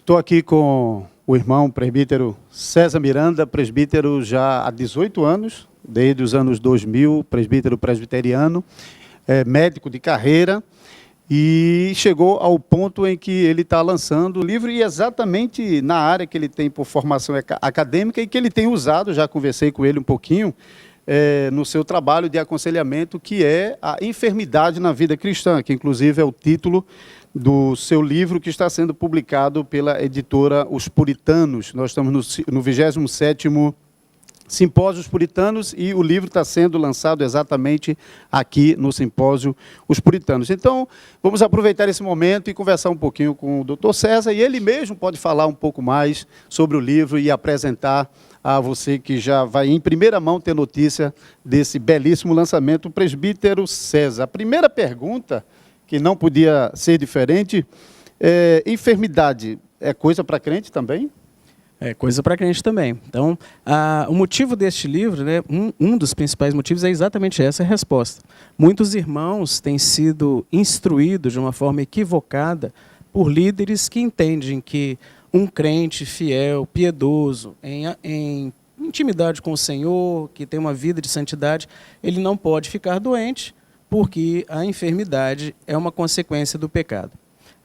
Estou aqui com o irmão presbítero César Miranda, presbítero já há 18 anos, desde os anos 2000, presbítero presbiteriano, médico de carreira, e chegou ao ponto em que ele está lançando o livro, e exatamente na área que ele tem por formação acadêmica e que ele tem usado, já conversei com ele um pouquinho, no seu trabalho de aconselhamento, que é a enfermidade na vida cristã, que inclusive é o título do seu livro que está sendo publicado pela editora Os Puritanos. Nós estamos no 27º Simpósio Os Puritanos e o livro está sendo lançado exatamente aqui no Simpósio Os Puritanos. Então, vamos aproveitar esse momento e conversar um pouquinho com o Dr. César, e ele mesmo pode falar um pouco mais sobre o livro e apresentar a você que já vai em primeira mão ter notícia desse belíssimo lançamento, o presbítero César. A primeira pergunta, que não podia ser diferente, enfermidade é coisa para crente também? É coisa para crente também. Então, o motivo deste livro, né, um dos principais motivos é exatamente essa resposta. Muitos irmãos têm sido instruídos de uma forma equivocada por líderes que entendem que um crente fiel, piedoso, em intimidade com o Senhor, que tem uma vida de santidade, ele não pode ficar doente, porque a enfermidade é uma consequência do pecado.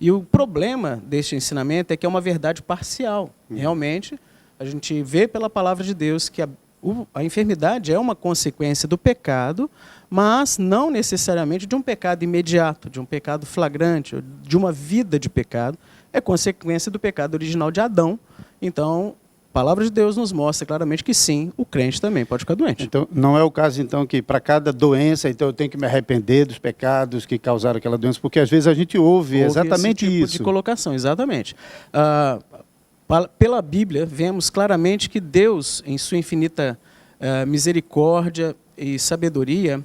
E o problema deste ensinamento é que é uma verdade parcial. Realmente, a gente vê pela palavra de Deus que a enfermidade é uma consequência do pecado, mas não necessariamente de um pecado imediato, de um pecado flagrante, de uma vida de pecado. É consequência do pecado original de Adão. Então, a palavra de Deus nos mostra claramente que sim, o crente também pode ficar doente. Então, não é o caso, então, que para cada doença, então eu tenho que me arrepender dos pecados que causaram aquela doença, porque às vezes a gente ouve exatamente esse tipo isso. De colocação, exatamente. Pela Bíblia, vemos claramente que Deus, em sua infinita misericórdia e sabedoria,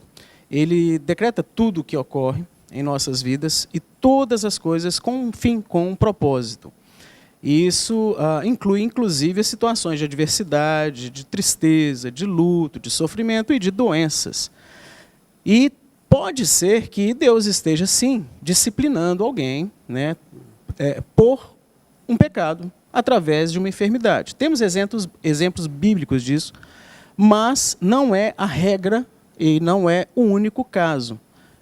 Ele decreta tudo o que ocorre em nossas vidas e todas as coisas com um fim, com um propósito. E isso inclui, inclusive, as situações de adversidade, de tristeza, de luto, de sofrimento e de doenças. E pode ser que Deus esteja, sim, disciplinando alguém, né, por um pecado, através de uma enfermidade. Temos exemplos bíblicos disso, mas não é a regra e não é o único caso,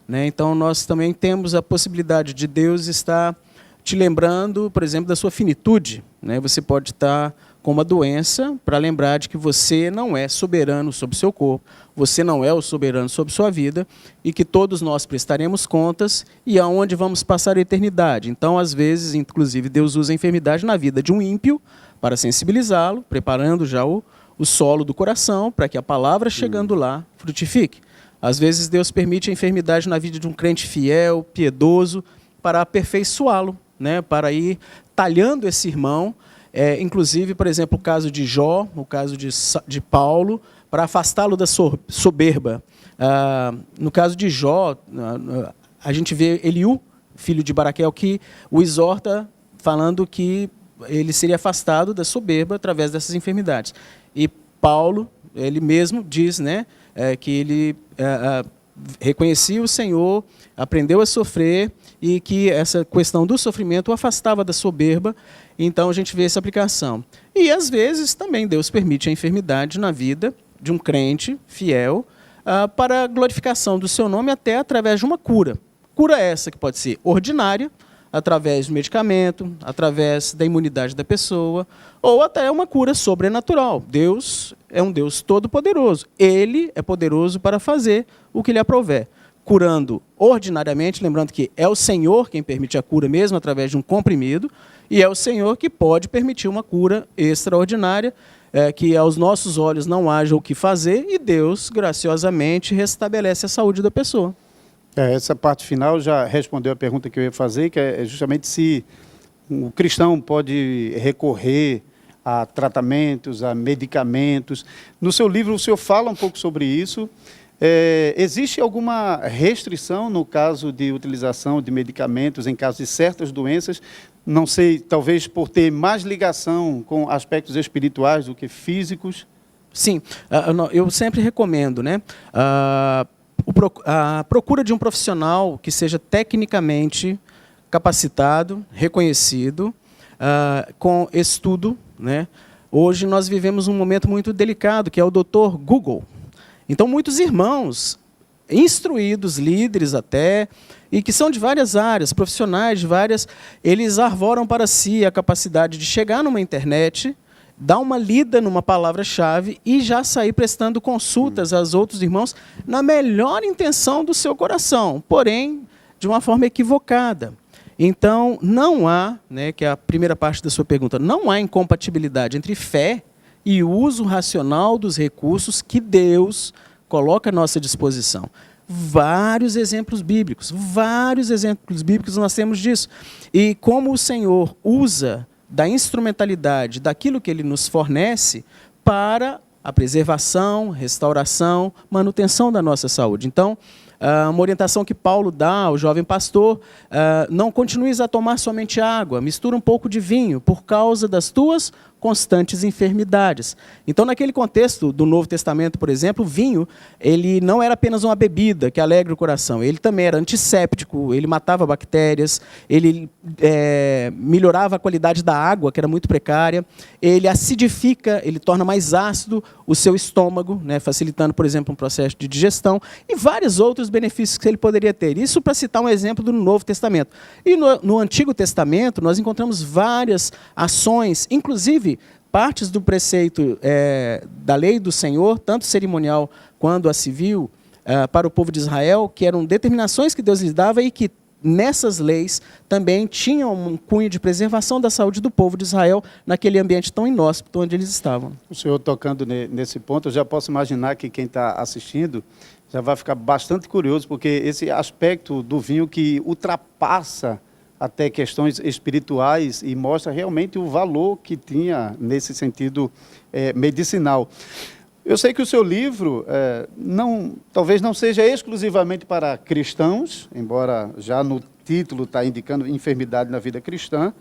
né? Então, nós também temos a possibilidade de Deus estar te lembrando, por exemplo, da sua finitude, né? Você pode estar com uma doença para lembrar de que você não é soberano sobre o seu corpo, você não é o soberano sobre sua vida e que todos nós prestaremos contas e aonde vamos passar a eternidade. Então, às vezes, inclusive, Deus usa a enfermidade na vida de um ímpio para sensibilizá-lo, preparando já o solo do coração para que a palavra chegando lá frutifique. Às vezes, Deus permite a enfermidade na vida de um crente fiel, piedoso, para aperfeiçoá-lo, né, para ir talhando esse irmão, inclusive, por exemplo, o caso de Jó, o caso de Paulo, para afastá-lo da soberba. No caso de Jó, a gente vê Eliú, filho de Baraquel, que o exorta falando que ele seria afastado da soberba através dessas enfermidades. E Paulo, ele mesmo diz, né, que ele reconhecia o Senhor, aprendeu a sofrer e que essa questão do sofrimento o afastava da soberba. Então a gente vê essa aplicação. E às vezes também Deus permite a enfermidade na vida de um crente fiel para a glorificação do seu nome, até através de uma cura. Cura essa que pode ser ordinária, através do medicamento, através da imunidade da pessoa, ou até uma cura sobrenatural. Deus é um Deus todo-poderoso. Ele é poderoso para fazer o que lhe aprouver. Curando ordinariamente, lembrando que é o Senhor quem permite a cura mesmo através de um comprimido, e é o Senhor que pode permitir uma cura extraordinária, que aos nossos olhos não haja o que fazer, e Deus, graciosamente, restabelece a saúde da pessoa. Essa parte final já respondeu a pergunta que eu ia fazer, que é justamente se o cristão pode recorrer a tratamentos, a medicamentos. No seu livro, o senhor fala um pouco sobre isso. Existe alguma restrição no caso de utilização de medicamentos em caso de certas doenças? Não sei, talvez por ter mais ligação com aspectos espirituais do que físicos? Sim, eu sempre recomendo, né, a procura de um profissional que seja tecnicamente capacitado, reconhecido, com estudo, né? Hoje nós vivemos um momento muito delicado, que é o Dr. Google. Então, muitos irmãos instruídos, líderes até, e que são de várias áreas, profissionais de várias, eles arvoram para si a capacidade de chegar numa internet, dar uma lida numa palavra-chave e já sair prestando consultas aos outros irmãos na melhor intenção do seu coração, porém, de uma forma equivocada. Então, não há, né, que é a primeira parte da sua pergunta, não há incompatibilidade entre fé e o uso racional dos recursos que Deus coloca à nossa disposição. Vários exemplos bíblicos nós temos disso. E como o Senhor usa da instrumentalidade, daquilo que Ele nos fornece para a preservação, restauração, manutenção da nossa saúde. Então, uma orientação que Paulo dá ao jovem pastor, não continues a tomar somente água, mistura um pouco de vinho, por causa das tuas constantes enfermidades. Então, naquele contexto do Novo Testamento, por exemplo, o vinho, ele não era apenas uma bebida que alegra o coração, ele também era antisséptico, ele matava bactérias, ele melhorava a qualidade da água, que era muito precária, ele acidifica, ele torna mais ácido o seu estômago, né, facilitando, por exemplo, um processo de digestão, e vários outros benefícios que ele poderia ter. Isso para citar um exemplo do Novo Testamento. E no Antigo Testamento, nós encontramos várias ações, inclusive partes do preceito da lei do Senhor, tanto cerimonial quanto a civil, para o povo de Israel, que eram determinações que Deus lhes dava e que nessas leis também tinham um cunho de preservação da saúde do povo de Israel naquele ambiente tão inóspito onde eles estavam. O senhor tocando nesse ponto, eu já posso imaginar que quem está assistindo já vai ficar bastante curioso, porque esse aspecto do vinho que ultrapassa até questões espirituais e mostra realmente o valor que tinha nesse sentido medicinal. Eu sei que o seu livro talvez não seja exclusivamente para cristãos, embora já no título está indicando enfermidade na vida cristã,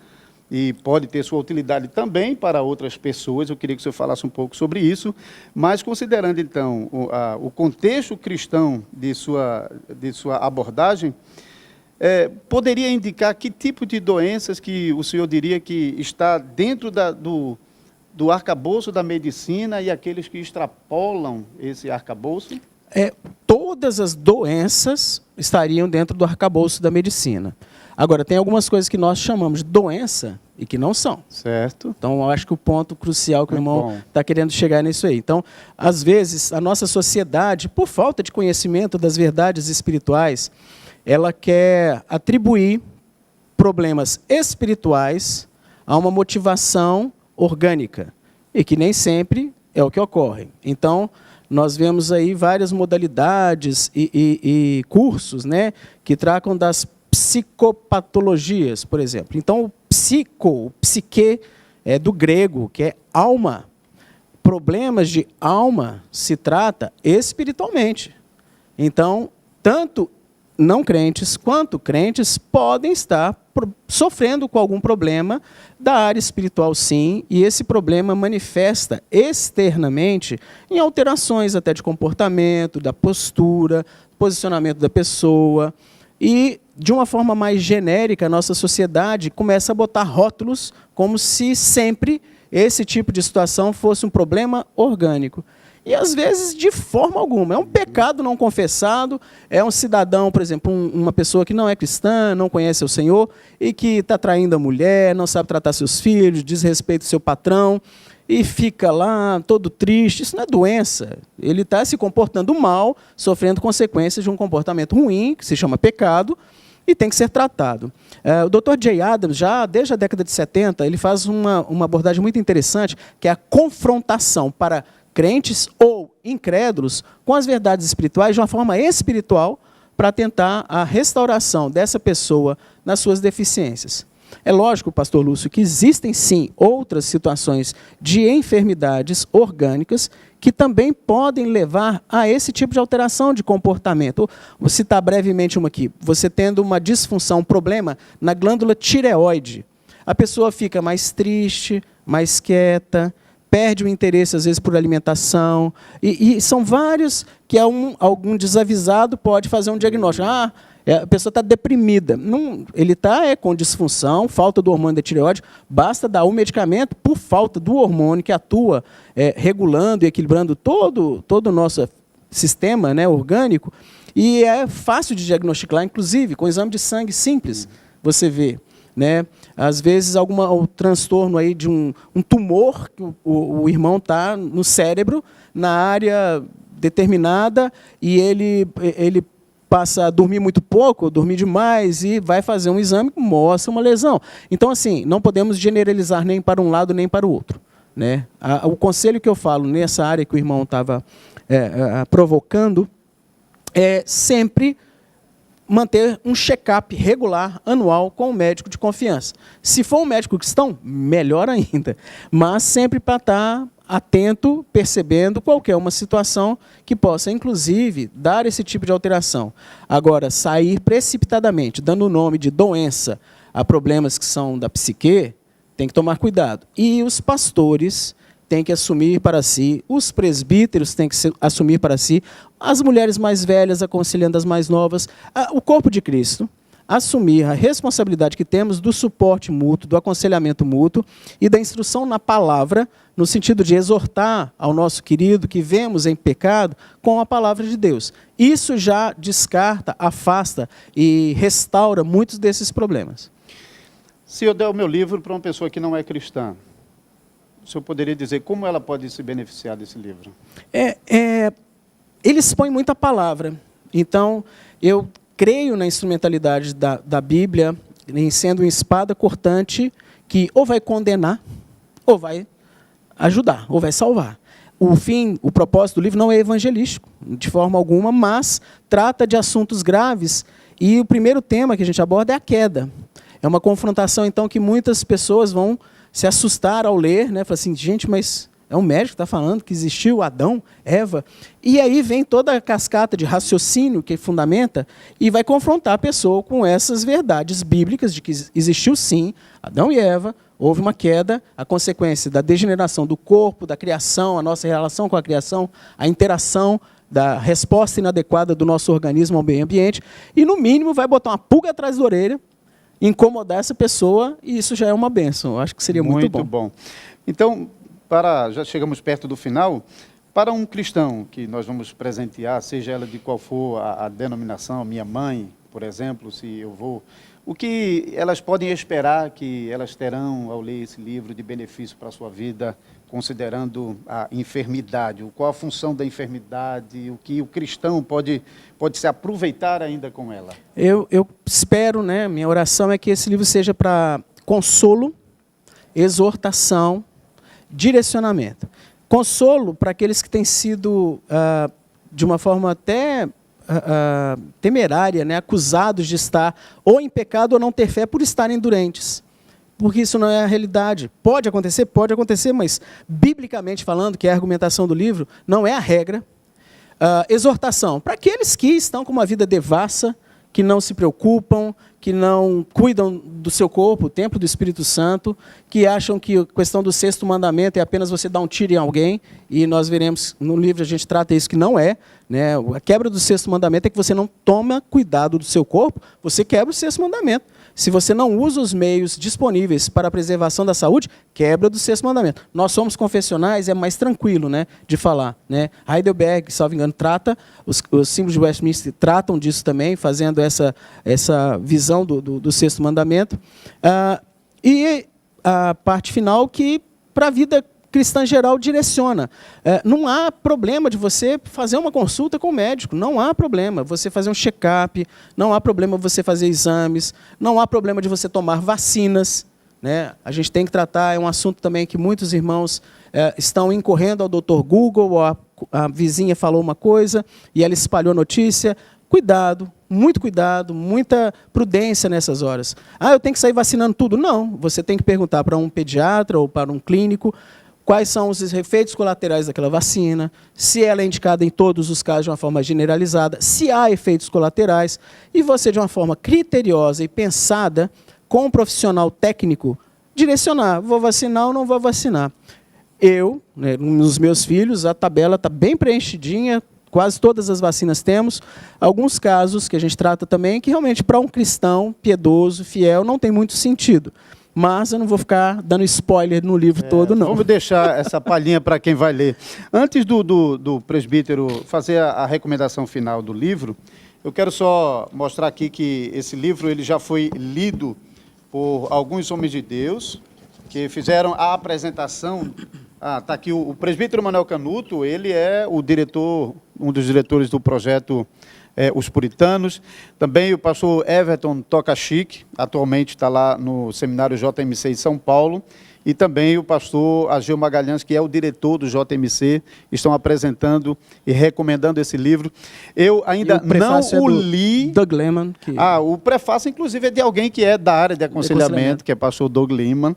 e pode ter sua utilidade também para outras pessoas. Eu queria que o senhor falasse um pouco sobre isso, mas considerando então o contexto cristão de sua abordagem, poderia indicar que tipo de doenças que o senhor diria que está dentro do arcabouço da medicina e aqueles que extrapolam esse arcabouço? Todas as doenças estariam dentro do arcabouço da medicina. Agora, tem algumas coisas que nós chamamos de doença e que não são. Certo. Então, eu acho que o ponto crucial que o irmão está querendo chegar nisso aí. Então, às vezes, a nossa sociedade, por falta de conhecimento das verdades espirituais, ela quer atribuir problemas espirituais a uma motivação orgânica, e que nem sempre é o que ocorre. Então, nós vemos aí várias modalidades e cursos, né, que tratam das psicopatologias, por exemplo. Então, o psique é do grego, que é alma. Problemas de alma se trata espiritualmente. Então, tanto não crentes quanto crentes podem estar sofrendo com algum problema da área espiritual, sim, e esse problema manifesta externamente em alterações até de comportamento, da postura, posicionamento da pessoa. E, de uma forma mais genérica, a nossa sociedade começa a botar rótulos como se sempre esse tipo de situação fosse um problema orgânico. E, às vezes, de forma alguma. É um pecado não confessado, é um cidadão, por exemplo, uma pessoa que não é cristã, não conhece o Senhor, e que está traindo a mulher, não sabe tratar seus filhos, desrespeita o seu patrão, e fica lá todo triste. Isso não é doença. Ele está se comportando mal, sofrendo consequências de um comportamento ruim, que se chama pecado, e tem que ser tratado. O Dr. J. Adams, já desde a década de 70, ele faz uma abordagem muito interessante, que é a confrontação para crentes ou incrédulos com as verdades espirituais de uma forma espiritual para tentar a restauração dessa pessoa nas suas deficiências. É lógico, pastor Lúcio, que existem sim outras situações de enfermidades orgânicas que também podem levar a esse tipo de alteração de comportamento. Vou citar brevemente uma aqui. Você tendo uma disfunção, um problema na glândula tireoide, a pessoa fica mais triste, mais quieta, perde o interesse, às vezes, por alimentação. E são vários que algum desavisado pode fazer um diagnóstico. A pessoa está deprimida. Não, ele está com disfunção, falta do hormônio da tireoide, basta dar o medicamento por falta do hormônio que atua regulando e equilibrando todo o nosso sistema, né, orgânico, e é fácil de diagnosticar, inclusive, com exame de sangue simples, você vê. Né? Às vezes, o transtorno aí de um tumor, que o irmão está no cérebro, na área determinada, e ele passa a dormir muito pouco, dormir demais, e vai fazer um exame que mostra uma lesão. Então, assim, não podemos generalizar nem para um lado nem para o outro. Né? O conselho que eu falo nessa área que o irmão estava provocando é sempre manter um check-up regular, anual, com um médico de confiança. Se for um médico cristão, melhor ainda, mas sempre para estar atento, percebendo qualquer uma situação que possa, inclusive, dar esse tipo de alteração. Agora, sair precipitadamente, dando o nome de doença a problemas que são da psique, tem que tomar cuidado. E os pastores têm que assumir para si, os presbíteros têm que assumir para si, as mulheres mais velhas aconselhando as mais novas, o corpo de Cristo, assumir a responsabilidade que temos do suporte mútuo, do aconselhamento mútuo e da instrução na palavra, no sentido de exortar ao nosso querido que vemos em pecado com a palavra de Deus. Isso já descarta, afasta e restaura muitos desses problemas. Se eu der o meu livro para uma pessoa que não é cristã, o senhor poderia dizer como ela pode se beneficiar desse livro? Ele expõe muita palavra. Então, eu creio na instrumentalidade da Bíblia, em sendo uma espada cortante que ou vai condenar, ou vai ajudar, ou vai salvar. O propósito do livro não é evangelístico, de forma alguma, mas trata de assuntos graves. E o primeiro tema que a gente aborda é a queda. É uma confrontação, então, que muitas pessoas vão se assustar ao ler, né? Falar assim, gente, mas é um médico que está falando que existiu Adão, Eva. E aí vem toda a cascata de raciocínio que fundamenta e vai confrontar a pessoa com essas verdades bíblicas de que existiu sim Adão e Eva, houve uma queda, a consequência da degeneração do corpo, da criação, a nossa relação com a criação, a interação da resposta inadequada do nosso organismo ao meio ambiente, e no mínimo vai botar uma pulga atrás da orelha, incomodar essa pessoa, e isso já é uma bênção. Eu acho que seria muito bom. Muito bom. Então, já chegamos perto do final, para um cristão que nós vamos presentear, seja ela de qual for a denominação, minha mãe, por exemplo, se eu vou, o que elas podem esperar que elas terão ao ler esse livro de benefício para a sua vida, considerando a enfermidade, qual a função da enfermidade, o que o cristão pode se aproveitar ainda com ela? Eu espero, né, minha oração é que esse livro seja para consolo, exortação, direcionamento. Consolo para aqueles que têm sido, de uma forma até temerária, né, acusados de estar ou em pecado ou não ter fé por estarem doentes. Porque isso não é a realidade. Pode acontecer, mas biblicamente falando, que é a argumentação do livro, não é a regra. Exortação, para aqueles que estão com uma vida devassa, que não se preocupam, que não cuidam do seu corpo, o templo do Espírito Santo, que acham que a questão do sexto mandamento é apenas você dar um tiro em alguém, e nós veremos, no livro a gente trata isso que não é, né? A quebra do sexto mandamento é que você não toma cuidado do seu corpo, você quebra o sexto mandamento. Se você não usa os meios disponíveis para a preservação da saúde, quebra do sexto mandamento. Nós somos confessionais, é mais tranquilo, né, de falar. Né? Heidelberg, salvo engano, trata, os símbolos de Westminster tratam disso também, fazendo essa visão do sexto mandamento. E a parte final que, para a vida cristã geral, direciona. Não há problema de você fazer uma consulta com o médico, não há problema você fazer um check-up, não há problema você fazer exames, não há problema de você tomar vacinas. Né? A gente tem que tratar, é um assunto também que muitos irmãos estão incorrendo ao Dr. Google, ou a vizinha falou uma coisa e ela espalhou notícia. Cuidado, muito cuidado, muita prudência nessas horas. Eu tenho que sair vacinando tudo? Não, você tem que perguntar para um pediatra ou para um clínico quais são os efeitos colaterais daquela vacina, se ela é indicada em todos os casos de uma forma generalizada, se há efeitos colaterais, e você, de uma forma criteriosa e pensada, com um profissional técnico, direcionar, vou vacinar ou não vou vacinar. né, nos meus filhos, a tabela está bem preenchidinha, quase todas as vacinas temos. Alguns casos que a gente trata também, que realmente para um cristão piedoso, fiel, não tem muito sentido. Mas eu não vou ficar dando spoiler no livro todo, não. Vamos deixar essa palhinha para quem vai ler. Antes do presbítero fazer a recomendação final do livro, eu quero só mostrar aqui que esse livro ele já foi lido por alguns homens de Deus, que fizeram a apresentação. Está aqui o presbítero Manuel Canuto, ele é o diretor, um dos diretores do projeto Os Puritanos. Também o pastor Everton Tocachique, atualmente está lá no seminário JMC em São Paulo. E também o pastor Ageu Magalhães, que é o diretor do JMC, estão apresentando e recomendando esse livro. Eu ainda não o li. Doug Lehman. O prefácio, inclusive, é de alguém que é da área de aconselhamento, que é pastor Doug Lehman.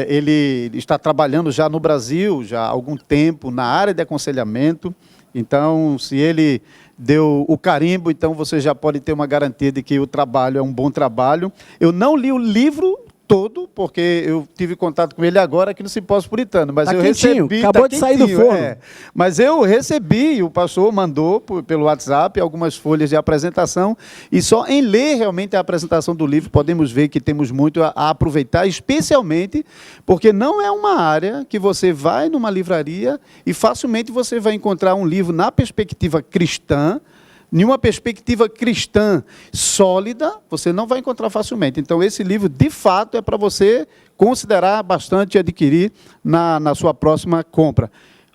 Ele está trabalhando já no Brasil, já há algum tempo, na área de aconselhamento. Então, se ele deu o carimbo, então você já pode ter uma garantia de que o trabalho é um bom trabalho. Eu não li o livro todo, porque eu tive contato com ele agora aqui no Simpósio Puritano, mas eu recebi... Acabou de sair do forno. Mas eu recebi, o pastor mandou pelo WhatsApp algumas folhas de apresentação, e só em ler realmente a apresentação do livro, podemos ver que temos muito a aproveitar, especialmente porque não é uma área que você vai numa livraria e facilmente você vai encontrar um livro na perspectiva cristã. Nenhuma perspectiva cristã sólida, você não vai encontrar facilmente. Então, esse livro, de fato, é para você considerar bastante adquirir na sua próxima compra.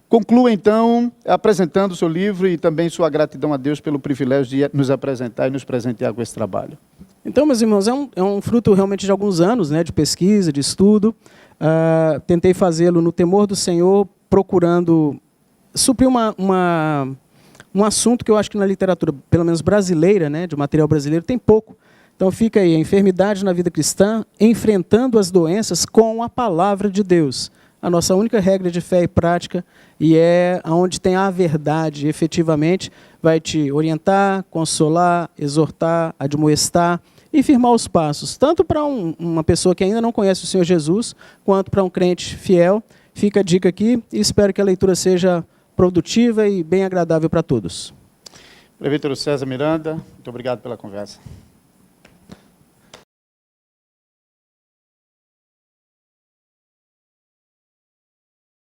Conclua, então, apresentando o seu livro e também sua gratidão a Deus pelo privilégio de nos apresentar e nos presentear com esse trabalho. Então, meus irmãos, é um fruto realmente de alguns anos, né, de pesquisa, de estudo. Tentei fazê-lo no temor do Senhor, procurando suprir um assunto que eu acho que na literatura, pelo menos brasileira, né, de material brasileiro, tem pouco. Então fica aí, a enfermidade na vida cristã, enfrentando as doenças com a palavra de Deus. A nossa única regra de fé e prática, e é onde tem a verdade, efetivamente, vai te orientar, consolar, exortar, admoestar e firmar os passos, tanto para uma pessoa que ainda não conhece o Senhor Jesus, quanto para um crente fiel. Fica a dica aqui e espero que a leitura seja produtiva e bem agradável para todos. Presbítero César Miranda, muito obrigado pela conversa.